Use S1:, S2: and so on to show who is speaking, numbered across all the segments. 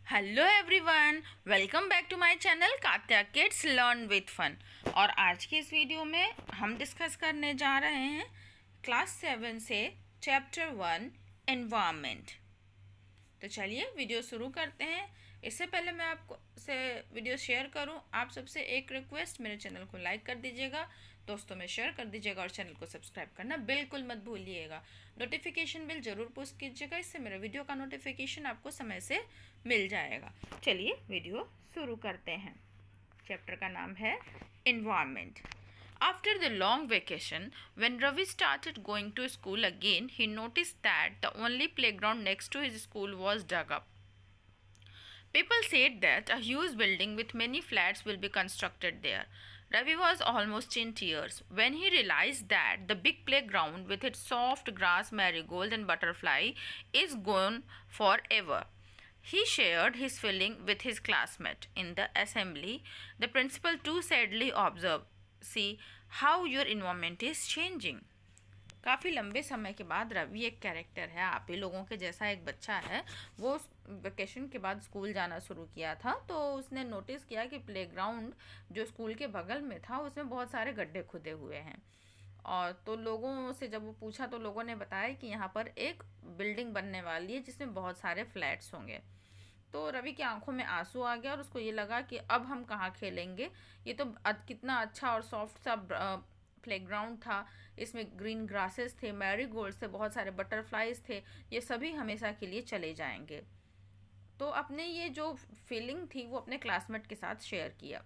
S1: Hello everyone, welcome back to my channel Katya kids learn with fun. और आज की इस वीडियो में हम डिस्कस करने जा रहे हैं क्लास 7 से चैप्टर 1 एनवायरनमेंट। तो चलिए वीडियो शुरू करते हैं। इससे पहले मैं आपको से वीडियो शेयर करूं, आप सबसे एक रिक्वेस्ट, मेरे चैनल को लाइक कर दीजिएगा, दोस्तों में शेयर कर दीजिएगा और चैनल को सब्सक्राइब करना बिल्कुल मत भूलिएगा। नोटिफिकेशन बिल ज़रूर पुश कीजिएगा, इससे मेरे वीडियो का नोटिफिकेशन आपको समय से मिल जाएगा। चलिए वीडियो शुरू करते हैं। चैप्टर का नाम है environment. After the long vacation, when Ravi started going to school again, he noticed that the only playground next to his school was dug up. People said that a huge building with many flats will be constructed there. Ravi was almost in tears when he realized that the big playground with its soft grass, marigold, and butterfly is gone forever. He shared his feeling with his classmate. In the assembly, the principal too sadly observed, "See how your environment is changing." काफ़ी लंबे समय के बाद रवि एक character है, आप ही लोगों के जैसा एक बच्चा है। वो वेकेशन के बाद स्कूल जाना शुरू किया था, तो उसने नोटिस किया कि प्लेग्राउंड जो स्कूल के बगल में था उसमें बहुत सारे गड्ढे खुदे हुए हैं। और तो लोगों से जब वो पूछा तो लोगों ने बताया कि यहाँ पर एक बिल्डिंग बनने वाली है जिसमें बहुत सारे फ्लैट्स होंगे। तो रवि की आंखों में आंसू आ गया और उसको ये लगा कि अब हम कहाँ खेलेंगे, ये तो कितना अच्छा और सॉफ्ट सा प्लेग्राउंड था, इसमें ग्रीन ग्रासेस थे, मैरीगोल्ड थे, बहुत सारे बटरफ्लाइज थे, ये सभी हमेशा के लिए चले जाएंगे। तो अपने ये जो फीलिंग थी वो अपने क्लासमेट के साथ शेयर किया।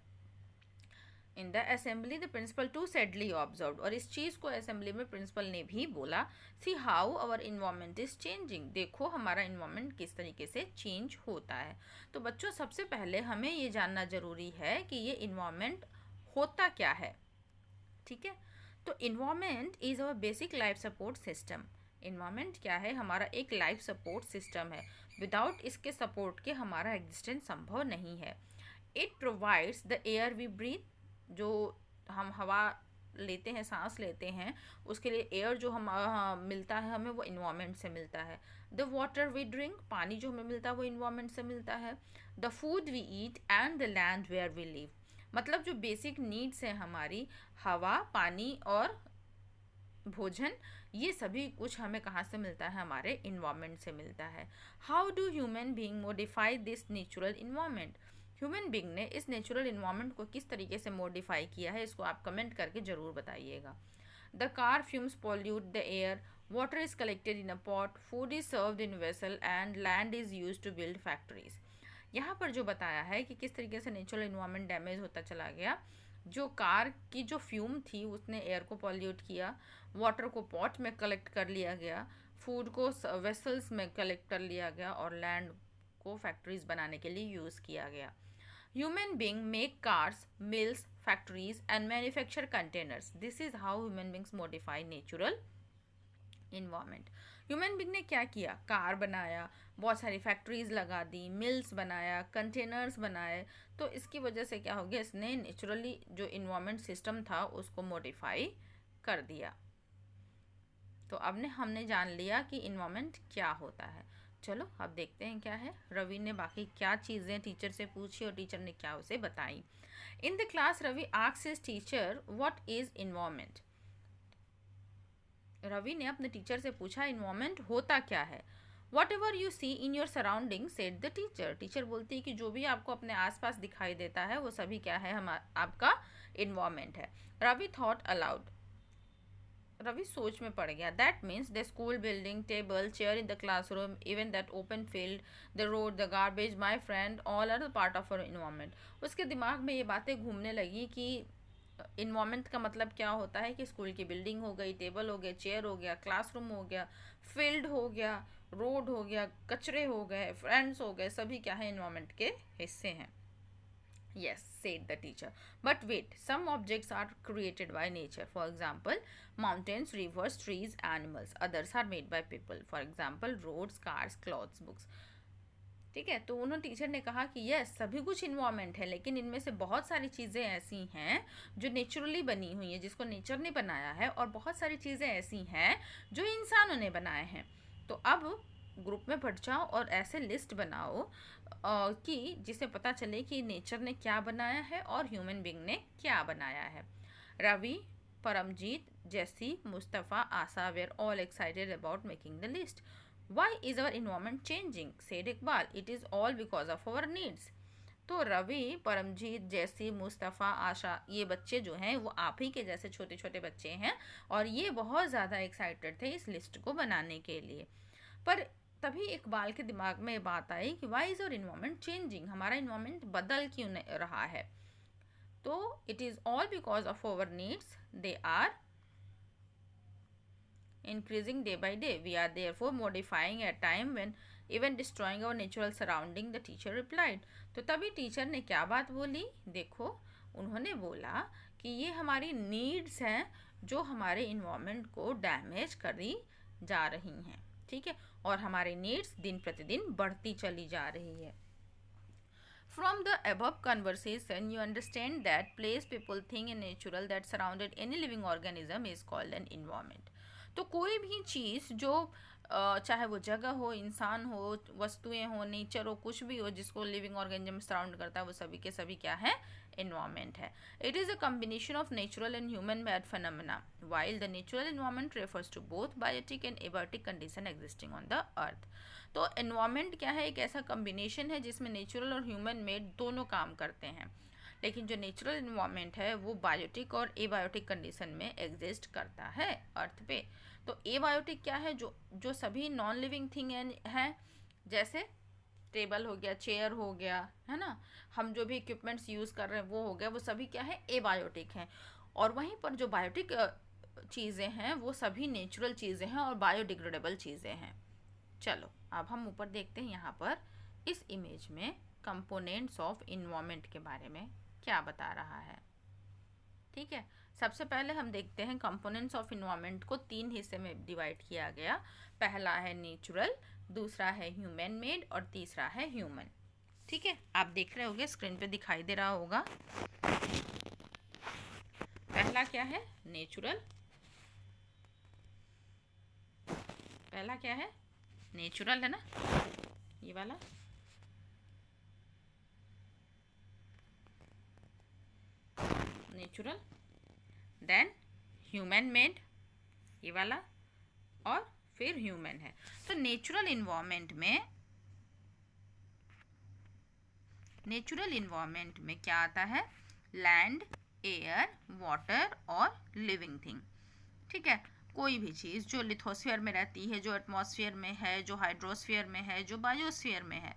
S1: In the assembly the principal to sadly observe, और इस चीज़ को असेंबली में प्रिंसिपल ने भी बोला, see how our environment is changing, देखो हमारा इन्वायरमेंट किस तरीके से चेंज होता है। तो बच्चों, सबसे पहले हमें ये जानना जरूरी है कि ये इन्वायरमेंट होता क्या है। ठीक है, तो environment is our basic life support system. Environment क्या है? हमारा एक लाइफ सपोर्ट सिस्टम है। विदाउट इसके सपोर्ट के हमारा एग्जिस्टेंस संभव नहीं है। It provides the air we breathe, जो हम हवा लेते हैं, सांस लेते हैं, उसके लिए एयर जो हम मिलता है हमें, वो इन्वायरमेंट से मिलता है। द वाटर वी ड्रिंक, पानी जो हमें मिलता है वो इन्वायरमेंट से मिलता है। The food we eat and the land where we live, मतलब जो बेसिक नीड्स हैं हमारी, हवा, पानी और भोजन, ये सभी कुछ हमें कहाँ से मिलता है? हमारे इन्वायरमेंट से मिलता है। How do human being modify this natural environment, human being ने इस नेचुरल इन्वायरमेंट को किस तरीके से मॉडिफाई किया है, इसको आप कमेंट करके ज़रूर बताइएगा। The car fumes pollute the air, water is collected in a pot, food is served in vessel and land is used to build factories. यहाँ पर जो बताया है कि किस तरीके से नेचुरल इन्वायरमेंट डैमेज होता चला गया। जो कार की जो फ्यूम थी उसने एयर को पॉल्यूट किया, वाटर को पॉट में कलेक्ट कर लिया गया, फूड को वेसल्स में कलेक्ट कर लिया गया और लैंड को फैक्ट्रीज बनाने के लिए यूज़ किया गया। Human being make cars, mills, factories and manufacture containers. This is how human beings modify natural environment. Human being ने क्या किया? कार बनाया, बहुत सारी फैक्ट्रीज लगा दी, मिल्स बनाया, कंटेनर्स बनाए। तो इसकी वजह से क्या हो गया? इसने नेचुरली जो इन्वायरमेंट सिस्टम था उसको मॉडिफाई कर दिया। तो अब ने हमने जान लिया कि इन्वायरमेंट क्या होता है। चलो अब देखते हैं क्या है। रवि ने बाकी क्या चीज़ें टीचर से पूछी और टीचर ने क्या उसे बताई। In the class Ravi asked his teacher what is environment. Ravi ने अपने टीचर से पूछा इन्वायरमेंट होता क्या है। Whatever you see in your surrounding, said the teacher. Teacher बोलती है कि जो भी आपको अपने आसपास दिखाई देता है वो सभी क्या है? हम आपका इन्वायरमेंट है। रवि थॉट अलाउड, रवि सोच में पड़ गया। That means the school building, table, chair in the classroom, even that open field, the road, the garbage, my friend, all are part of our environment. उसके दिमाग में ये बातें घूमने लगी कि इन्वायरमेंट का मतलब क्या होता है कि स्कूल की बिल्डिंग हो गई, टेबल हो गया, चेयर हो गया, क्लासरूम हो गया, फील्ड हो गया, रोड हो गया, कचरे हो गए, फ्रेंड्स हो गए, सभी क्या है? इन्वायरमेंट के हिस्से हैं। Yes, said the teacher. But wait, some objects are created by nature. For example, mountains, rivers, trees, animals. Others are made by people. For example, roads, cars, clothes, books. ठीक है, तो उन्होंने टीचर ने कहा कि यस, सभी कुछ environment है, लेकिन इनमें से बहुत सारी चीज़ें ऐसी हैं जो नेचुरली बनी हुई हैं, जिसको नेचर ने बनाया है, और बहुत सारी चीज़ें ऐसी हैं जो इंसानों ने बनाए हैं। तो अब ग्रुप में बढ़ जाओ और ऐसे लिस्ट बनाओ कि जिसे पता चले कि नेचर ने क्या बनाया है और ह्यूमन बीइंग ने क्या बनाया है। Ravi, Paramjit, Jessy, Mustafa, Asha were all excited about making the list. Why is our environment changing? Said Iqbal, it is all because of our needs. तो रवि, परमजीत, जैसी, मुस्तफ़ा, आशा, ये बच्चे जो हैं वो आप ही के जैसे छोटे छोटे बच्चे हैं और ये बहुत ज़्यादा एक्साइटेड थे इस लिस्ट को बनाने के लिए। पर तभी इकबाल के दिमाग में ये बात आई कि why is our environment changing, हमारा इन्वायरमेंट बदल क्यों रहा है? तो it is all because of our needs, they are increasing day by day. We are therefore modifying at time when even destroying our natural surrounding, the teacher replied. तो तभी teacher ने क्या बात बोली? देखो, उन्होंने बोला कि ये हमारी नीड्स हैं जो हमारे इन्वायरमेंट को डैमेज करी जा रही हैं, ठीक है, और हमारी नीड्स दिन प्रतिदिन बढ़ती चली जा रही है। From the above conversation, you understand that place, people, thing and natural that surrounded any living organism is called an environment. तो कोई भी चीज़ जो चाहे वो जगह हो, इंसान हो, वस्तुएं हो, नेचर हो, कुछ भी हो जिसको लिविंग ऑर्गेनिज्म सराउंड करता है, वो सभी के सभी क्या है? एनवायरमेंट है। It is a combination of natural and human made phenomena, while the natural environment refers to both biotic and abiotic condition existing on the earth. तो एनवायरमेंट क्या है? एक ऐसा कम्बिनेशन है जिसमें नेचुरल और ह्यूमन मेड दोनों काम करते हैं, लेकिन जो नेचुरल इन्वायरमेंट है वो बायोटिक और एबायोटिक कंडीशन में एग्जिस्ट करता है अर्थ पे। तो एबायोटिक क्या है? जो सभी नॉन लिविंग थिंग है, जैसे टेबल हो गया, चेयर हो गया, है ना, हम जो भी इक्विपमेंट्स यूज़ कर रहे हैं वो हो गया, वो सभी क्या है? एबायोटिक हैं। और वहीं पर जो बायोटिक चीज़ें हैं वो सभी नेचुरल चीज़ें हैं और बायोडिग्रेडेबल चीज़ें हैं। चलो अब हम ऊपर देखते हैं यहाँ पर इस इमेज में कंपोनेंट्स ऑफ इन्वायरमेंट के बारे में क्या बता रहा है, ठीक है। सबसे पहले हम देखते हैं कंपोनेंट्स ऑफ इन्वायरमेंट को 3 हिस्से में डिवाइड किया गया। पहला है नेचुरल, दूसरा है ह्यूमन मेड और तीसरा है ह्यूमन, ठीक है। आप देख रहे होगे, स्क्रीन पे दिखाई दे रहा होगा। पहला क्या है? नेचुरल। पहला क्या है? नेचुरल है ना, ये वाला। नेचुरल, देन ह्यूमन मेड, ये वाला, और फिर ह्यूमन है। तो नेचुरल इन्वायरमेंट में क्या आता है? लैंड, एयर, वाटर और लिविंग थिंग, ठीक है। कोई भी चीज़ जो लिथोस्फीयर में रहती है, जो एटमॉस्फेयर में है, जो हाइड्रोस्फीयर में है, जो बायोस्फीयर में है।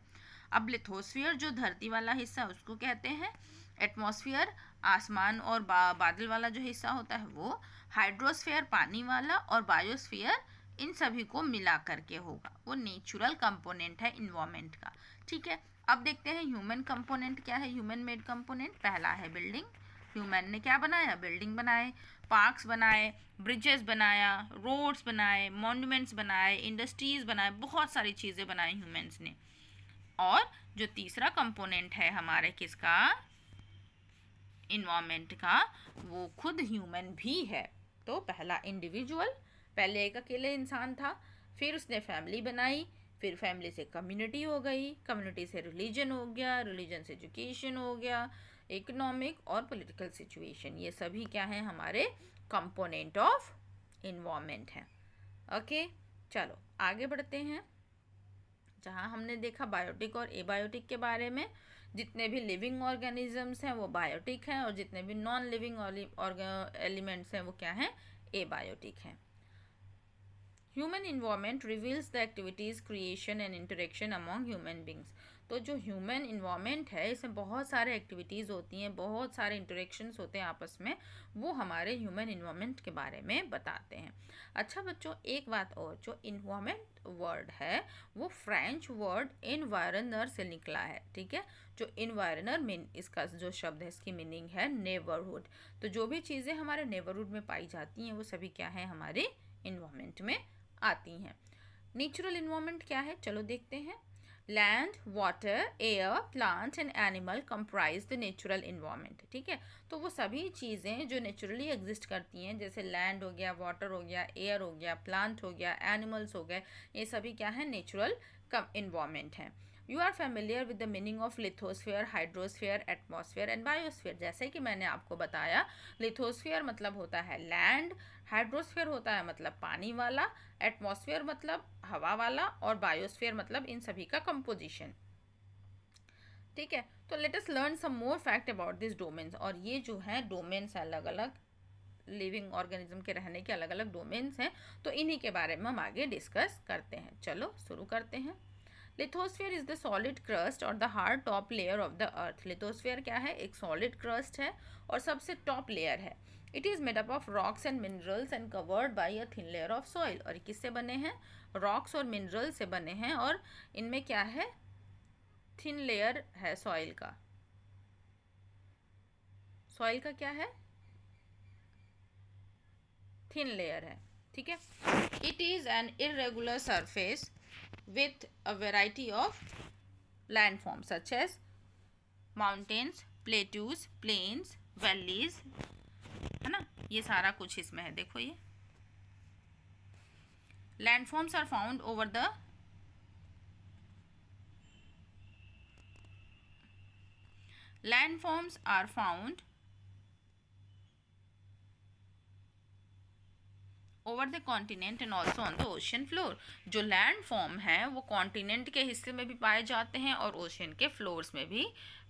S1: अब लिथोस्फीयर जो धरती वाला हिस्सा उसको कहते हैं एटमॉस्फेयर, आसमान और बादल वाला जो हिस्सा होता है वो, हाइड्रोस्फीयर पानी वाला, और बायोस्फीयर इन सभी को मिला करके होगा, वो नेचुरल कंपोनेंट है इन्वायरमेंट का, ठीक है। अब देखते हैं ह्यूमन कंपोनेंट क्या है। ह्यूमन मेड कंपोनेंट पहला है बिल्डिंग। ह्यूमन ने क्या बनाया? बिल्डिंग बनाए, पार्क्स बनाए, ब्रिजेस बनाया, रोड्स बनाए, मॉन्यूमेंट्स बनाए, इंडस्ट्रीज़ बनाए, बहुत सारी चीज़ें बनाई ह्यूमन्स ने। और जो तीसरा कंपोनेंट है हमारे किसका? इन्वायरमेंट का, वो खुद ह्यूमन भी है। तो पहला इंडिविजुअल, पहले एक अकेले इंसान था, फिर उसने फैमिली बनाई, फिर फैमिली से कम्युनिटी हो गई, कम्युनिटी से रिलीजन हो गया, रिलीजन से एजुकेशन हो गया, इकोनॉमिक और पॉलिटिकल सिचुएशन, ये सभी क्या हैं? हमारे कंपोनेंट ऑफ इन्वायरमेंट हैं। ओके, चलो आगे बढ़ते हैं। जहाँ हमने देखा बायोटिक और एबायोटिक के बारे में, जितने भी लिविंग ऑर्गेनिजम्स हैं वो बायोटिक हैं और जितने भी नॉन लिविंग एलिमेंट्स हैं वो क्या हैं? एबायोटिक हैं। Human environment reveals the activities, creation and interaction among human beings. तो जो ह्यूमन इन्वायरमेंट है इसमें बहुत सारे एक्टिविटीज़ होती हैं, बहुत सारे इंटरेक्शंस होते हैं आपस में, वो हमारे ह्यूमन इन्वायरमेंट के बारे में बताते हैं। अच्छा बच्चों, एक बात और, जो इन्वायरमेंट वर्ड है वो फ्रेंच वर्ड इन्वायरनर से निकला है, ठीक है। जो इन्वायरनर मीन, इसका जो शब्द है इसकी मीनिंग है नेबरहुड। तो जो भी चीज़ें हमारे नेबरहुड में पाई जाती हैं वो सभी क्या है? हमारे इन्वायरमेंट में आती हैं। नेचुरल इन्वायरमेंट क्या है? चलो देखते हैं। Land, water, air, plant and animal comprise the natural environment. ठीक है, तो वो सभी चीज़ें जो नेचुरली एग्जिस्ट करती हैं, जैसे लैंड हो गया, वाटर हो गया, एयर हो गया, प्लांट हो गया, एनिमल्स हो गए, ये सभी क्या है, नेचुरल इन्वायरमेंट है। You are familiar with the meaning of lithosphere, hydrosphere, atmosphere and biosphere. जैसे कि मैंने आपको बताया, लिथोस्फीयर मतलब होता है लैंड, हाइड्रोस्फीयर होता है मतलब पानी वाला, एटमॉस्फेयर मतलब हवा वाला, और बायोस्फीयर मतलब इन सभी का कंपोजिशन। ठीक है, तो let us learn some more fact about this domains. और ये जो है डोमेन्स अलग अलग लिविंग ऑर्गेनिज्म के रहने के अलग अलग डोमेन्स हैं, तो इन्हीं के बारे में हम आगे डिस्कस करते हैं। चलो शुरू करते हैं। Lithosphere is the solid crust और the hard top layer of the earth. Lithosphere क्या है, एक सॉलिड क्रस्ट है और सबसे टॉप लेयर है। It is made up of rocks and minerals and covered by a thin layer of soil. और किससे बने हैं, रॉक्स और मिनरल से बने हैं, और इनमें क्या है, थिन लेयर है सॉइल का। सॉइल का क्या है, थिन लेयर है। ठीक है, it is an irregular surface with a variety of landforms such as mountains, plateaus, plains, valleys, है ना, ये सारा कुछ इसमें है। देखो ये landforms are found over the landforms are found over the continent and also on the ocean floor. जो लैंड फॉर्म है वो कॉन्टिनेंट के हिस्से में भी पाए जाते हैं और ओशन के फ्लोर्स में भी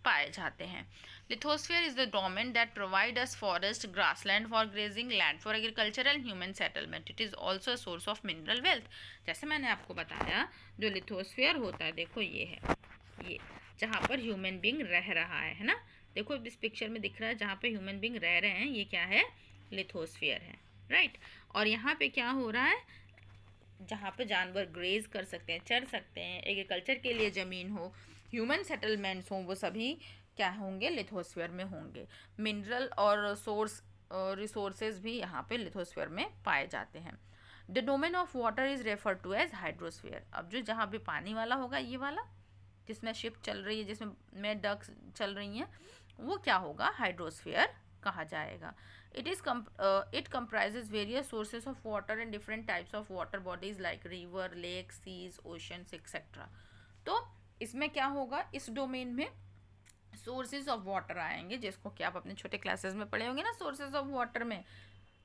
S1: पाए जाते हैं। Lithosphere is the domain that provide us forest, grassland for grazing, land for agriculture and human settlement. It is also a source of mineral wealth. जैसे मैंने आपको बताया, जो लिथोस्फीयर होता है, देखो ये है, ये जहाँ पर ह्यूमन बींग रह रहा है ना, देखो इस पिक्चर में दिख रहा है जहाँ पे ह्यूमन बींग रह रहे हैं, ये क्या है, लिथोस्फीयर है, राइट। और यहाँ पे क्या हो रहा है, जहाँ पे जानवर ग्रेज कर सकते हैं, चर सकते हैं, एग्रीकल्चर के लिए ज़मीन हो, ह्यूमन सेटलमेंट्स हों, वो सभी क्या होंगे, लिथोस्फीयर में होंगे। मिनरल और रिसोर्सेज भी यहाँ पे लिथोस्फीयर में पाए जाते हैं। The domain of water is refer to as hydrosphere. अब जो जहाँ पे पानी वाला होगा, ये वाला जिसमें शिप चल रही है, जिसमें डक्स चल रही हैं, वो क्या होगा, हाइड्रोस्फीयर कहा जाएगा। It comprises various sources of water and different types of water bodies like river, lakes, seas, oceans, etc. तो इसमें क्या होगा, इस डोमेन में सोर्सेज ऑफ वाटर आएंगे, जिसको क्या आप अपने छोटे क्लासेस में पढ़े होंगे ना, सोर्सेज ऑफ वाटर में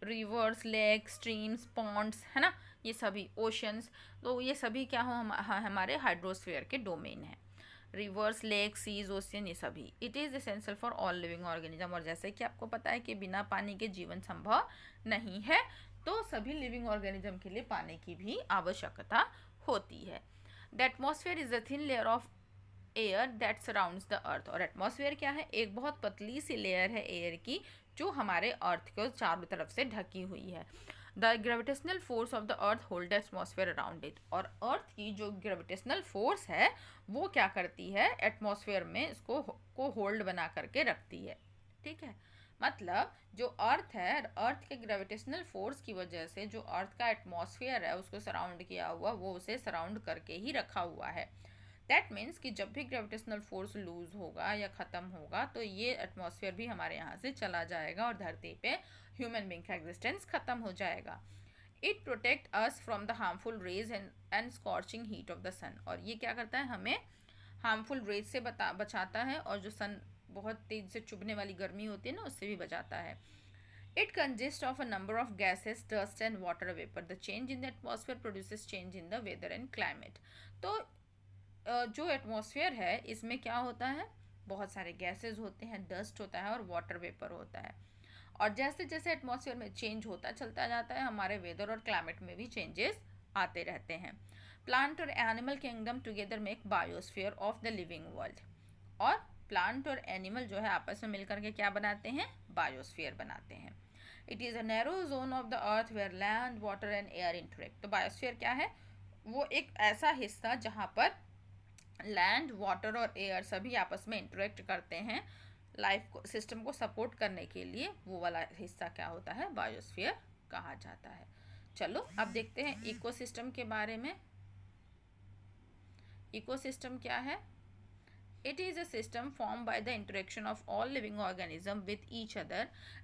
S1: रिवर्स, लेक, स्ट्रीम्स, पॉन्ड्स, है ना, ये सभी ओशंस। तो ये सभी क्या हो, हमारे हाइड्रोस्फीयर के डोमेन है। रिवर्स, लेक, सीज, ओशियन, ये सभी। It is essential for all living organism. और जैसे कि आपको पता है कि बिना पानी के जीवन संभव नहीं है, तो सभी लिविंग ऑर्गेनिज्म के लिए पानी की भी आवश्यकता होती है। The atmosphere is a thin layer of air that surrounds the earth. और एटमॉस्फेयर क्या है, एक बहुत पतली सी लेयर है एयर की, जो हमारे अर्थ को चारों तरफ से ढकी हुई है। The gravitational force of the earth hold atmosphere around it. और अर्थ की जो ग्रेविटेशनल फोर्स है, वो क्या करती है, एटमॉस्फेयर में इसको को होल्ड बना करके रखती है। ठीक है, मतलब जो अर्थ है, अर्थ के ग्रेविटेशनल फोर्स की वजह से जो अर्थ का एटमॉस्फेयर है, उसको सराउंड किया हुआ, वो उसे सराउंड करके ही रखा हुआ है। दैट मीन्स कि जब भी ग्रेविटेशनल फोर्स लूज होगा या ख़त्म होगा, तो ये एटमॉस्फेयर भी हमारे यहाँ से चला जाएगा और धरती पे ह्यूमन बींग का एग्जिस्टेंस ख़त्म हो जाएगा। It protect us from the harmful rays and scorching heat of the sun. और ये क्या करता है, हमें हार्मफुल रेज से बचाता है, और जो सन बहुत तेज से चुभने वाली गर्मी होती है ना, उससे भी बचाता है। It consist of a number of gases, dust and water vapour. The change in the atmosphere produces change in the weather and climate. तो जो एटमॉस्फेयर है, इसमें क्या होता है, बहुत सारे गैसेस होते हैं, डस्ट होता है और वाटर वेपर होता है। और जैसे जैसे एटमॉस्फेयर में चेंज होता चलता जाता है, हमारे वेदर और क्लाइमेट में भी चेंजेस आते रहते हैं। प्लांट और animal kingdom together make biosphere of the living world. और प्लांट और एनिमल जो है आपस में मिलकर के क्या बनाते हैं, बायोस्फीयर बनाते हैं। It is a narrow zone of the earth where land, water and air interact. तो बायोस्फीयर क्या है, वो एक ऐसा हिस्सा जहाँ पर लैंड, वाटर और एयर सभी आपस में इंटरेक्ट करते हैं, लाइफ को, सिस्टम को सपोर्ट करने के लिए, वो वाला हिस्सा क्या होता है, बायोस्फीयर कहा जाता है। चलो अब देखते हैं इकोसिस्टम के बारे में। इकोसिस्टम क्या है? It is a system formed by the interaction of all living organisms with each other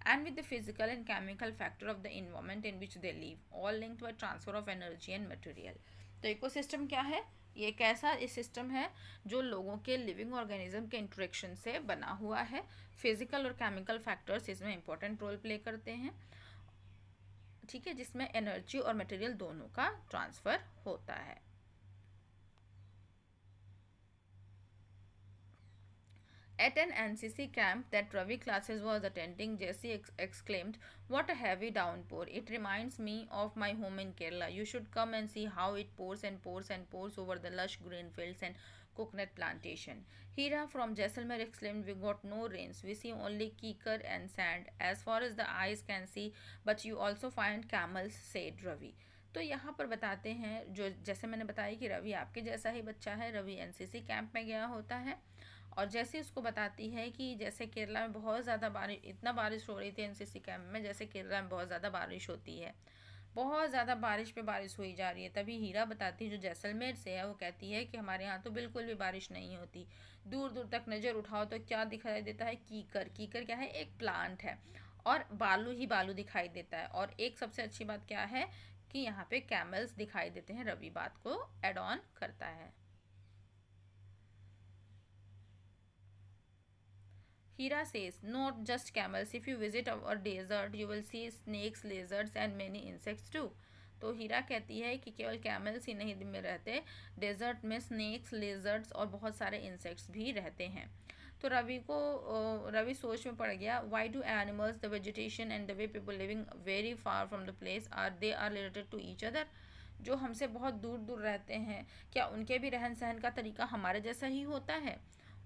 S1: and with the physical and chemical factor of the environment in which they live, all linked by transfer of energy and material. तो ecosystem क्या है? ये एक ऐसा system है जो लोगों के लिविंग ऑर्गेनिज्म के इंटरेक्शन से बना हुआ है. फिजिकल और केमिकल फैक्टर्स इसमें इंपॉर्टेंट रोल प्ले करते हैं, ठीक है, जिसमें एनर्जी और मटेरियल दोनों का ट्रांसफ़र होता है. At an NCC camp that Ravi classes was attending, Jessie exclaimed, "What a heavy downpour! It reminds me of my home in Kerala. You should come and see how it pours and pours and pours over the lush green fields and coconut plantation." Hira from Jaisalmer exclaimed, "We got no rains. We see only kikar and sand as far as the eyes can see, but you also find camels," said Ravi. तो यहाँ पर बताते हैं, जो जैसे मैंने बताया कि रवि आपके जैसा ही बच्चा है. रवि एनसीसी कैंप में गया होता है और जैसे उसको बताती है कि जैसे केरला में बहुत ज़्यादा बारिश, इतना बारिश हो रही थी एनसीसी कैंप में जैसे केरला में बहुत ज़्यादा बारिश होती है, बहुत ज़्यादा बारिश पे बारिश हुई जा रही है. तभी हीरा बताती है, जो जैसलमेर से है, वो कहती है कि हमारे यहाँ तो बिल्कुल भी बारिश नहीं होती. दूर दूर तक नज़र उठाओ तो क्या दिखाई देता है? कीकर. कीकर क्या है? एक प्लांट है. और बालू ही बालू दिखाई देता है. और एक सबसे अच्छी बात क्या है कि यहाँ पे कैमल्स दिखाई देते हैं. रवि बात को एड ऑन करता है. Hira says, "Not just camels. If you visit our desert, you will see snakes, lizards and many insects too." तो हीरा कहती है कि केवल कैमल्स ही नहीं में रहते, डेजर्ट में स्नेक्स, लेजर्ड्स और बहुत सारे इंसेक्ट्स भी रहते हैं. तो रवि सोच में पड़ गया. Why do animals, the vegetation and the way people living very far from the place they are related to each other? जो हमसे बहुत दूर दूर रहते हैं, क्या उनके भी रहन सहन का तरीका हमारे जैसा ही होता है?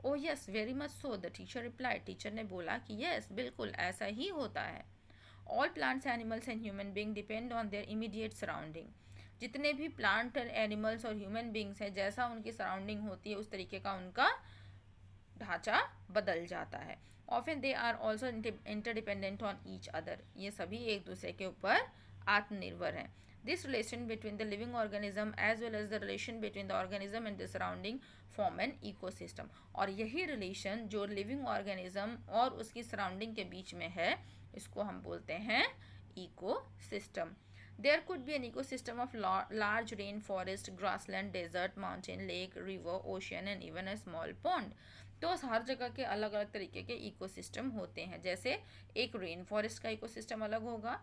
S1: ओ yes, very much so, the teacher replied. Teacher ने बोला कि यस, बिल्कुल ऐसा ही होता है. All plants, animals and human being depend on their immediate surrounding. जितने भी प्लांट, एनिमल्स और ह्यूमन बींग्स हैं, जैसा उनकी सराउंडिंग होती है उस तरीके का उनका ढांचा बदल जाता है. Often they are also interdependent on each other. ये सभी एक दूसरे के ऊपर आत्मनिर्भर हैं. This relation between the living organism as well as the relation between the organism and the surrounding form an ecosystem. और यही रिलेशन जो लिविंग ऑर्गेनिज्म और उसकी सराउंडिंग के बीच में है, इसको हम बोलते हैं ecosystem. There could be an ecosystem of large rainforest, grassland, desert, mountain, lake, river, ocean and even a small pond. तो हर जगह के अलग अलग तरीके के इकोसिस्टम होते हैं. जैसे एक रेन फॉरेस्ट का इकोसिस्टम अलग होगा,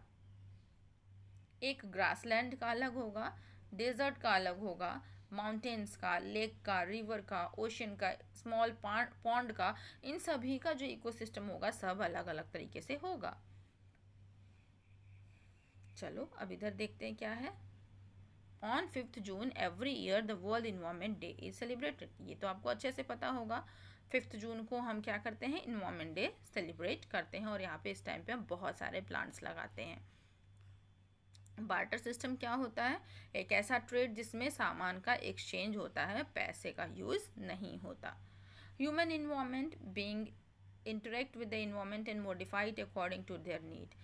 S1: एक ग्रासलैंड का अलग होगा, डेजर्ट का अलग होगा, माउंटेन्स का, लेक का, रिवर का, ओशन का, स्मॉल पॉन्ड का. इन सभी का जो इकोसिस्टम होगा सब अलग अलग तरीके से होगा. चलो अब इधर देखते हैं क्या है. On 5 June every year the world environment day is celebrated. ये तो आपको अच्छे से पता होगा. 5 जून को हम क्या करते हैं? इन्वायरमेंट डे सेलिब्रेट करते हैं. और यहाँ पे इस टाइम पे हम बहुत सारे प्लांट्स लगाते हैं. बार्टर सिस्टम क्या होता है? एक ऐसा ट्रेड जिसमें सामान का एक्सचेंज होता है, पैसे का यूज़ नहीं होता. Human environment being interact with the environment and modified according to their need.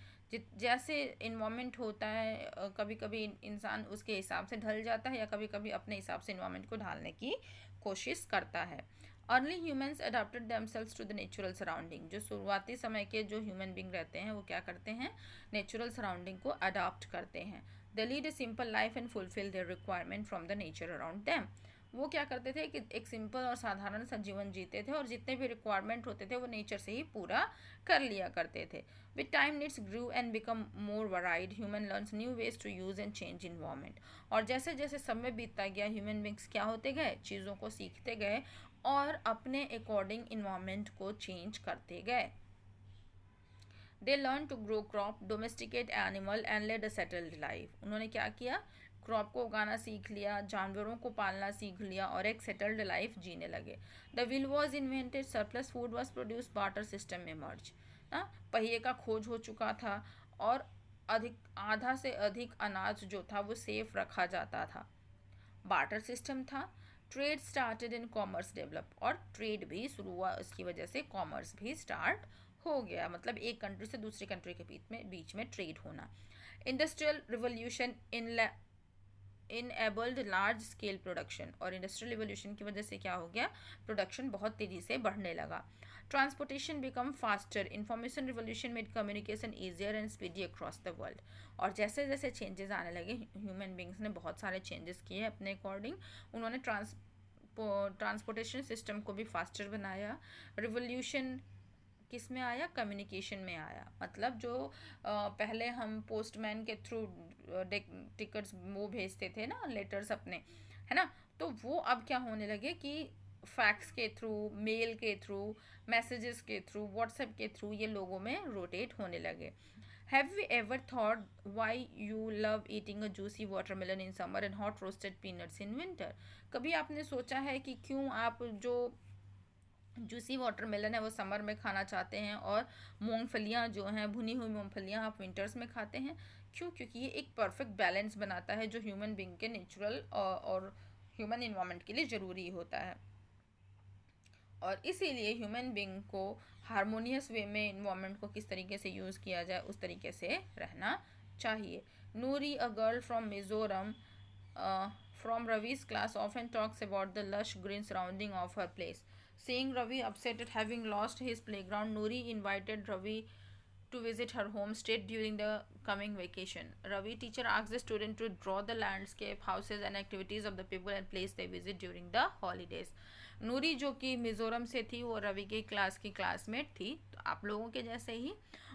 S1: जैसे इन्वायरमेंट होता है, कभी कभी इंसान उसके हिसाब से ढल जाता है या कभी कभी अपने हिसाब से इन्वायरमेंट को ढालने की कोशिश करता है. Early humans adopted themselves to the natural surrounding. जो शुरुआती समय के जो ह्यूमन बींग रहते हैं वो क्या करते हैं? नेचुरल सराउंडिंग को अडॉप्ट करते हैं. They lead a simple life and fulfil their requirement from the nature around them. वो क्या करते थे कि एक सिंपल और साधारण सा जीवन जीते थे और जितने भी रिक्वायरमेंट होते थे वो नेचर से ही पूरा कर लिया करते थे. With time needs grew and become more varied. Human learns new ways to use and change environment. और जैसे जैसे समय बीतता गया ह्यूमन बींग्स क्या होते गए? चीज़ों को सीखते गए और अपने अकॉर्डिंग इन्वायरमेंट को चेंज करते गए. They learn to grow crop, domesticate animal and led a settled life. उन्होंने क्या किया? क्रॉप को उगाना सीख लिया, जानवरों को पालना सीख लिया और एक सेटल्ड लाइफ जीने लगे. The wheel was invented, surplus food was produce, barter system emerge. पहिए का खोज हो चुका था और आधा से अधिक अनाज जो था वो सेफ रखा जाता था. बार्टर सिस्टम था. Trade started in commerce develop. और ट्रेड भी शुरू हुआ, उसकी वजह से कॉमर्स भी स्टार्ट हो गया. मतलब एक कंट्री से दूसरी कंट्री के बीच में ट्रेड होना. Industrial revolution enabled large scale production, और इंडस्ट्रियल रिवोल्यूशन की वजह से क्या हो गया, प्रोडक्शन बहुत तेज़ी से बढ़ने लगा. Transportation become faster, information revolution made communication easier and speedy across the world. और जैसे जैसे चेंजेस आने लगे, ह्यूमन बींग्स ने बहुत सारे चेंजेस किए अपने अकॉर्डिंग. उन्होंने ट्रांसपोर्टेशन सिस्टम को भी फास्टर बनाया. रिवोल्यूशन किस में आया, कम्युनिकेशन में आया. मतलब जो पहले हम पोस्टमैन के थ्रू टिकट्स वो भेजते थे ना, लेटर्स अपने, है ना, तो वो अब क्या होने लगे कि फैक्स के थ्रू, मेल के थ्रू, मैसेजेस के थ्रू, व्हाट्सएप के थ्रू ये लोगों में रोटेट होने लगे. Have you ever thought why you love eating a juicy watermelon in summer and hot roasted peanuts in winter. कभी आपने सोचा है कि क्यों आप जो जूसी वाटरमेलन है वो समर में खाना चाहते हैं और मूंगफलियां जो हैं, भुनी हुई मूंगफलियां आप विंटर्स में खाते हैं? क्यों? क्योंकि ये एक परफेक्ट बैलेंस बनाता है जो ह्यूमन बींग के नेचुरल और ह्यूमन इन्वायरमेंट के लिए ज़रूरी होता है. और इसीलिए ह्यूमन बींग को हारमोनियस वे में इन्वायरमेंट को किस तरीके से यूज़ किया जाए उस तरीके से रहना चाहिए. Noori, a girl from Mizoram from Ravi's class, often talks about the lush green surrounding of her place. Seeing Ravi upset at having lost his playground, Noori invited Ravi to visit her home state during the coming vacation. Ravi teacher asked the student to draw the landscape, houses and activities of the people and place they visit during the holidays. नूरी जो कि मिज़ोरम से थी, वो रवि की class की classmate थी, तो आप लोगों के जैसे ही.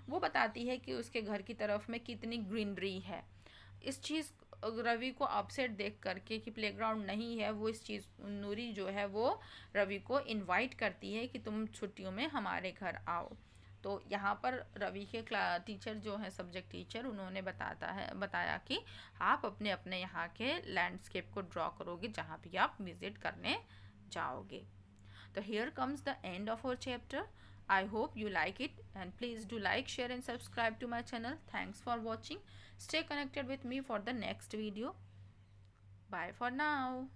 S1: वो बताती है कि उसके घर की तरफ में कितनी ग्रीनरी है. इस चीज़ रवि को अपसेट देख करके कि प्लेग्राउंड नहीं है, वो इस चीज़ नूरी जो है वो रवि को इनवाइट करती है कि तुम छुट्टियों में हमारे घर आओ. तो यहाँ पर रवि के टीचर जो है, सब्जेक्ट टीचर, उन्होंने बताया कि आप अपने अपने यहाँ के लैंडस्केप को ड्रॉ करोगे जहाँ भी आप विजिट करने जाओगे. तो here comes the end of our chapter. I hope you like it, and please do like, share and subscribe to my channel. Thanks for watching. Stay connected with me for the next video. Bye for now.